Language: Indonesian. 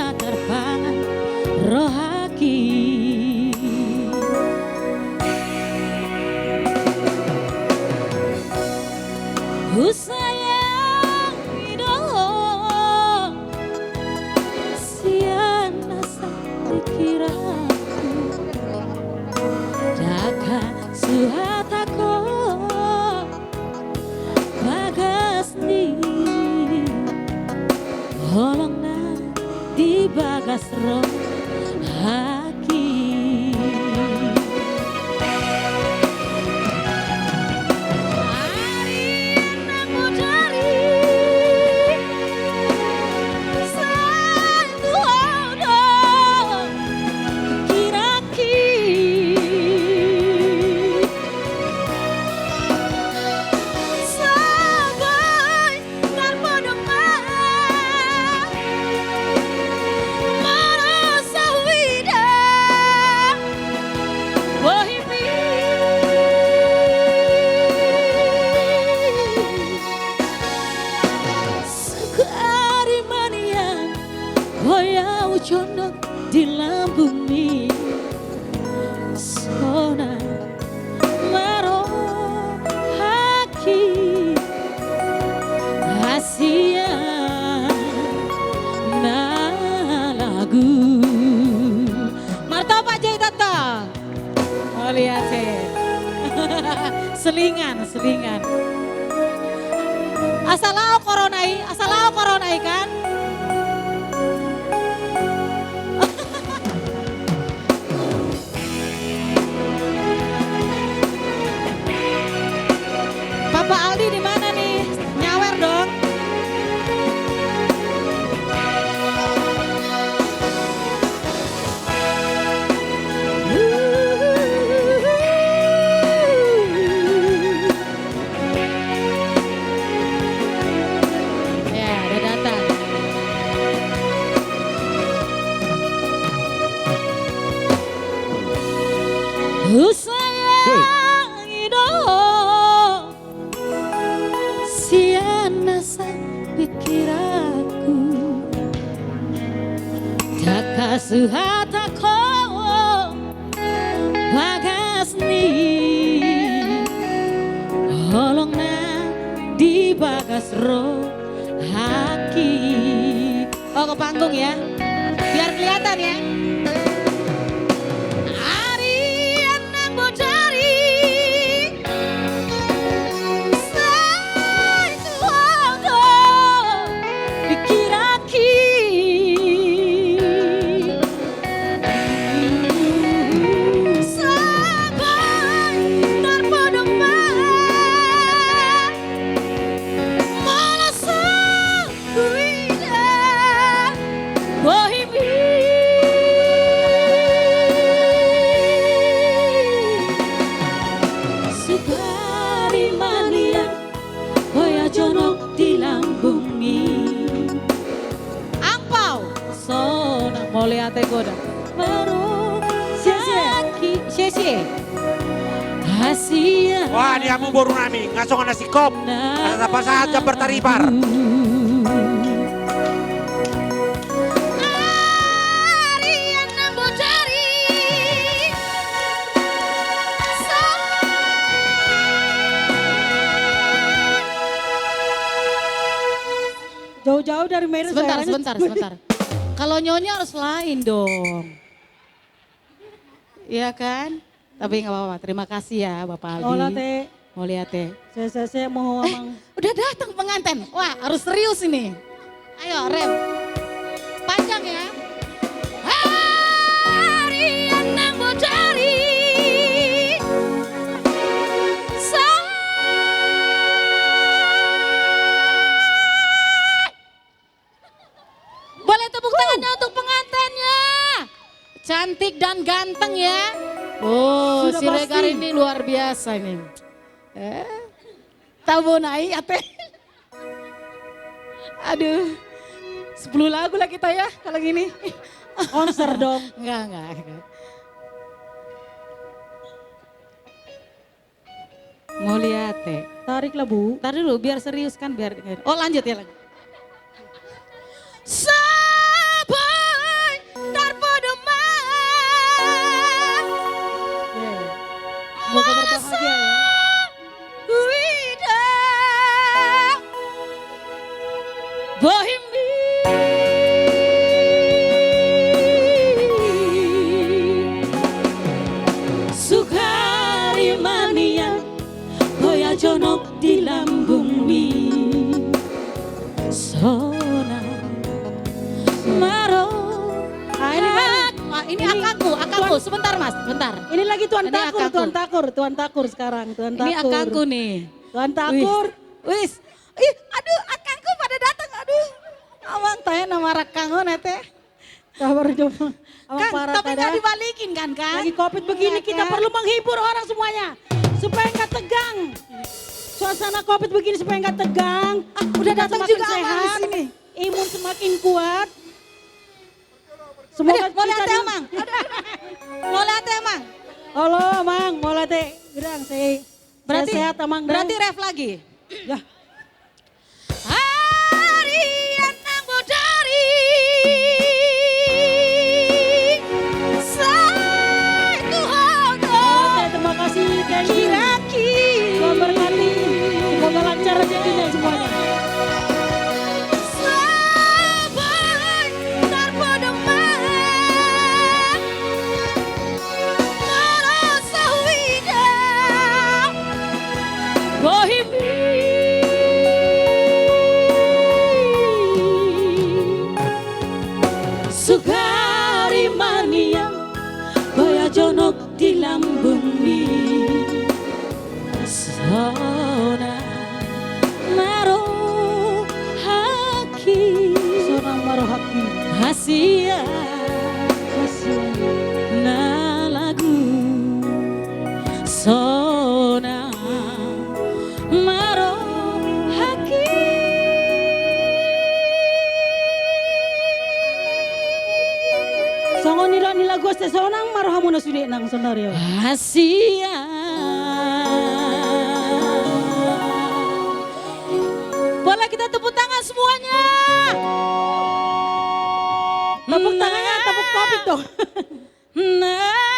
Sona terpangan rohaki. Sayang hidup siana pikiranku Daka suhatako bagas ni holongna di bagas roh haki. Hoya ucondok di lambung mi Sona maro haki Asia na lagu Marta Pak Jai Tata. Oh lihat selingan Asalau koronai kan. Pak Aldi di mana nih? Nyawer dong. Ya, udah datang. Sayang hidup siana pikiranku Daka suhatako bagas ni holongna di bagas roh haki. Oh ke panggung ya biar kelihatan ya. Oleh ate goda baru Sesi Asia. Wah diamu baru nami ngasong nasi kop apa saja bertaribar. Jauh-jauh dari Medan. Sebentar. Kalau nyonya harus lain dong. Iya kan? Tapi nggak apa-apa. Terima kasih ya Bapak Aldi. Mau lihat teh. Saya mau ngomong. Udah datang pengantin. Wah harus serius ini. Ayo rem. Panjang ya. Hari yang nang cari. Boleh tepuk tangannya untuk pengantinnya. Cantik dan ganteng ya. Oh, sudah si Regar ini luar biasa ini. Tahu naik ate. Aduh. 10 lagu lah kita ya kalau gini. Konser dong. Enggak. Mau lihat teh. Tariklah Bu. Ntar dulu biar serius kan biar. Oh lanjut ya lanjut. ini akangku. Sebentar Mas, sebentar. Ini lagi Tuan Ini Takur, akangku. Tuan Takur sekarang, Tuan Takur. Ini akangku nih. Tuan Takur. Wis. Ih, aduh, akangku pada datang, aduh. Awang tanya nama rakangku nete. Kabar coba. Kang, tapi nggak dibalikin kan, Kang? Lagi COVID begini Iya, kita kan? perlu menghibur orang semuanya. Supaya nggak tegang. Suasana COVID begini supaya nggak tegang. Udah datang Semakin juga Amang di sini. Imun semakin kuat. Semoga Aduh, mau lihat kita Amang. Mau lihat Amang. Halo, Mang, mau latih. Gerang, saya Berarti sehat, Mang. Berarti ref lagi. Ya. Hari yang dari Terima kasih, thank you. Kiraki Tuhan berkati. Semoga lancar rezekinya semuanya. sabar terpedemang merasa widang bohimi sukari mania baya jonok di lambungi sona maro haki Seorang marohaki. hasia na lagu sona maro haki Songon nila nila guste sonang marohamu na sudah nang sonario. hasia. Boleh kita tepuk tangan semuanya. Tepuk tangannya, tepuk kopi dong. Nah.